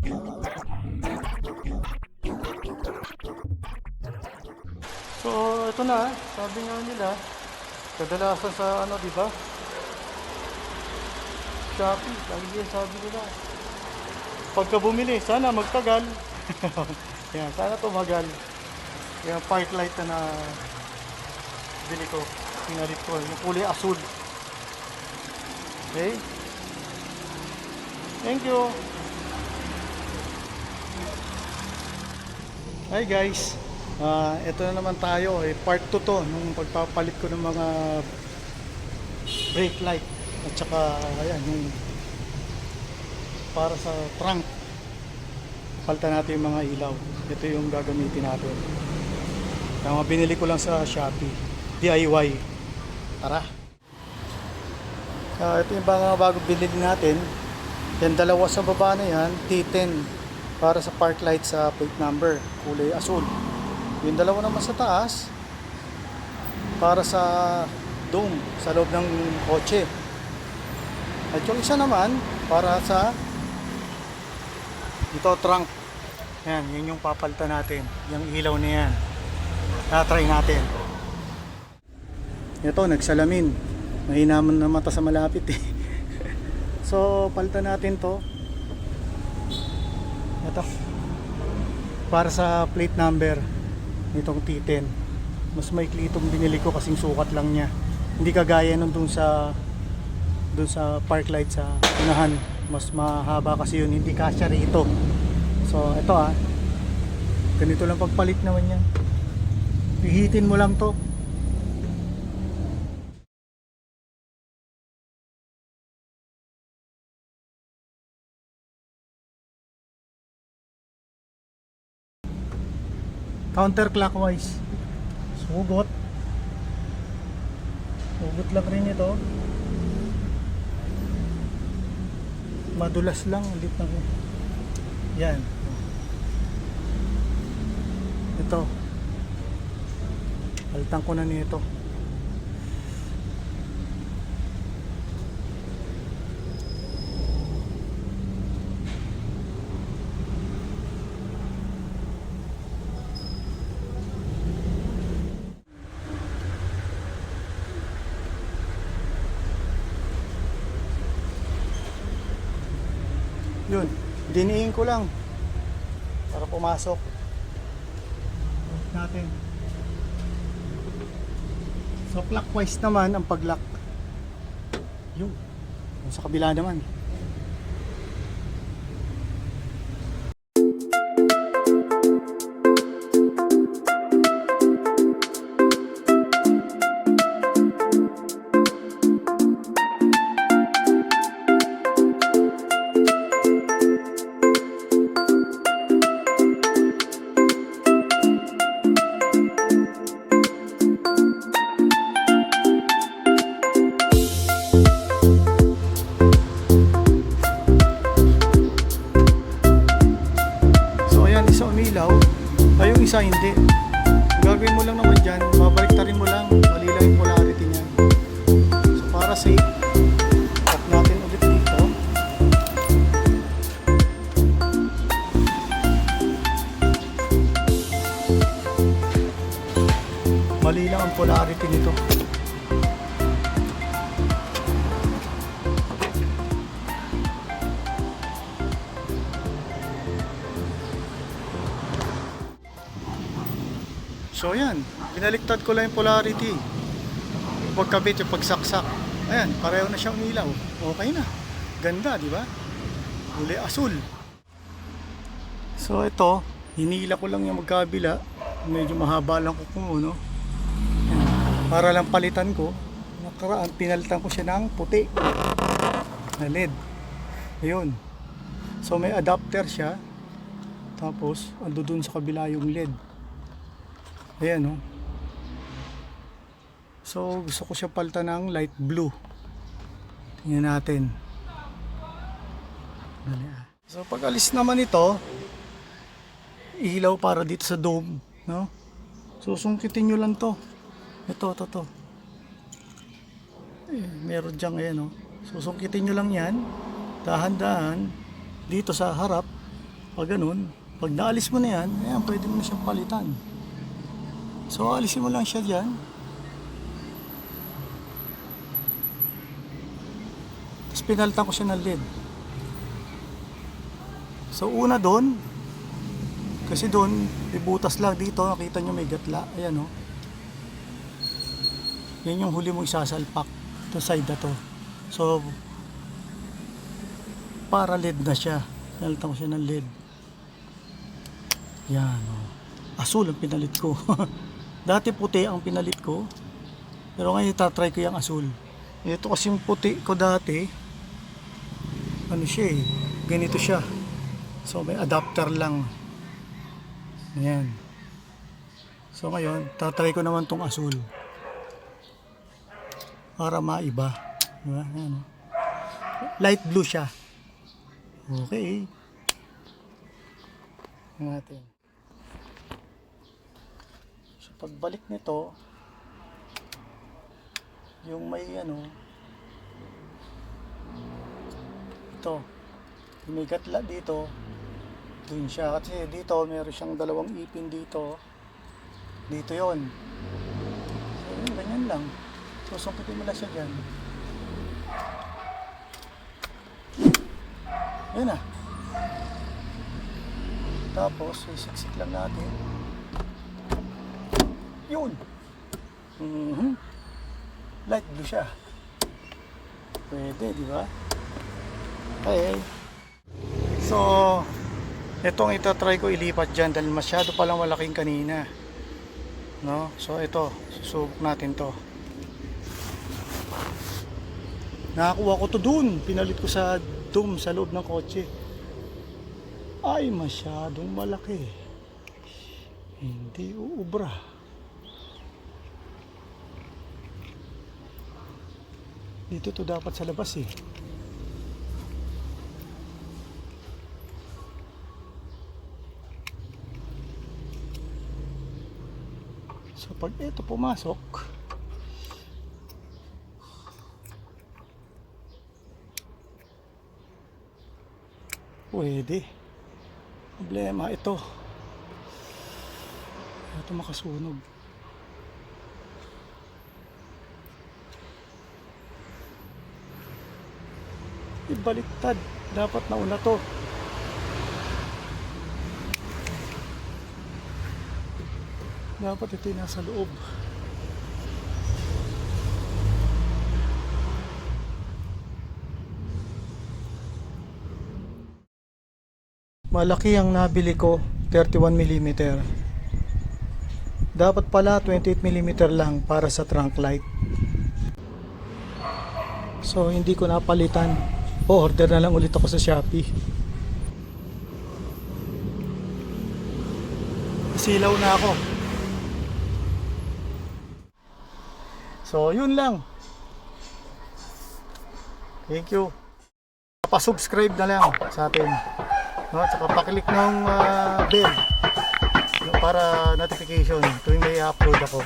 So, ito na, sabi nga nila, kadalasan sa ano, di ba? Shopee, lagi yan sabi nila. Pagka bumili, sana magtagal. Yan, sana tumagal. Yung park light na bili ko, pinalit ko, yung kulay asul. Okay? Thank you. Hi guys. Ito na naman tayo, part 2 to nung pagpapalit ko ng mga brake light at saka ayan yung para sa trunk. Palitan natin yung mga ilaw. Ito yung gagamitin natin. Yung mga binili ko lang sa Shopee, DIY. Tara. Ito yung mga bago binili natin. Yan, dalawa sa baba na yan, T10 para sa park light sa plate number, kulay asul. Yung dalawa naman sa taas para sa dome sa loob ng kotse. At yung isa naman para sa ito trunk. Yan, yun yung papalitan natin. Yung ilaw na yan. Try natin. Ito, nagsalamin. Mahinaman na mata sa malapit eh. So, palitan natin to. Ito. Para sa plate number nitong T10. Mas maikli itong binili ko kasing sukat lang niya. Hindi kagaya nung dun sa park light sa unahan. Mas mahaba kasi yun, hindi kasya rito. So ito ganito lang pagpalit naman yan. Pihitin mo lang to. Counterclockwise. Sugot lang rin ito. Madulas lang ulit na ko. Yan. Ito. Palitan ko na nito. Yun, diniin ko lang para pumasok natin. So clockwise naman ang pag-lock. Yun, sa kabila naman. Ay, yung isa hindi. Gagawin mo lang naman dyan, babaliktarin mo lang, mali lang yung polarity niya. So para safe, off natin ulit dito. Mali lang ang polarity nito. So yan, binaliktad ko lang yung polarity. Pagkabit yung pagsaksak. Ayan, pareho na siyang ilaw. Okay na. Ganda, di ba? Kulay asul. So ito, hinila ko lang yung magkabila. Medyo mahaba lang ko kung ano. Para lang palitan ko. Nakaraan, pinalitan ko siya ng puti na LED. Ayun. So may adapter siya. Tapos, ando dun sa kabila yung LED. Ayan, oh. So gusto ko siya palitan ng light blue. Tingnan natin. So pag alis naman ito, ilaw para dito sa dome, no? So sungkitin nyo lang to. Ito. Meron dyan, ayan, oh. So sungkitin nyo lang yan. Dahan-dahan dito sa harap Pag ganun, pag naalis mo na yan, ayan, pwede mo na siyang palitan. So alisin mo lang siya dyan. Tapos pinalitan ko siya ng LED. So una doon, kasi doon ibutas lang dito, nakita nyo may gatla, ayan o. Yan yung huli mong isasalpak, to side na to. So para LED na siya, pinalitan ko siya ng LED. Yan o, asul ang pinalit ko. Dati puti ang pinalit ko, pero ngayon itatry ko yung asul. Ito kasi yung puti ko dati, ano siya eh, ganito siya. So may adapter lang. Ayan. So ngayon, tatry ko naman tong asul. Para maiba. Diba? Ayan. Light blue siya. Okay. Natin. So pagbalik nito, yung may ano, ito, may gatla dito, dun siya. Kasi dito, meron siyang dalawang ipin dito. Dito yon. So yun, ganyan lang. So sungkitin mo lang siya dyan. Yan na. Tapos, isiksik lang natin. Yun. Light blue siya. Pwede, di ba? Okay. So, itong itatry ko ilipat dyan dahil masyado palang malaking kanina. No? So, ito. Susubok natin to. Nakakuha ko to dun. Pinalit ko sa dome sa loob ng kotse. Ay, masyadong malaki. Hindi uubra. Dito to dapat sa labas eh. So pag ito pumasok, pwede. Problema ito. Ito makasunog. Ibaliktad. Dapat nauna to. Dapat ito yung nasa loob. Malaki ang nabili ko, 31mm. Dapat pala 28mm lang para sa trunk light. So hindi ko napalitan. Order na lang ulit ako sa Shopee. Silaw na ako. So yun lang. Thank you. Pa-subscribe na lang sa atin. No, saka paklik ng bell para notification tuwing may upload ako.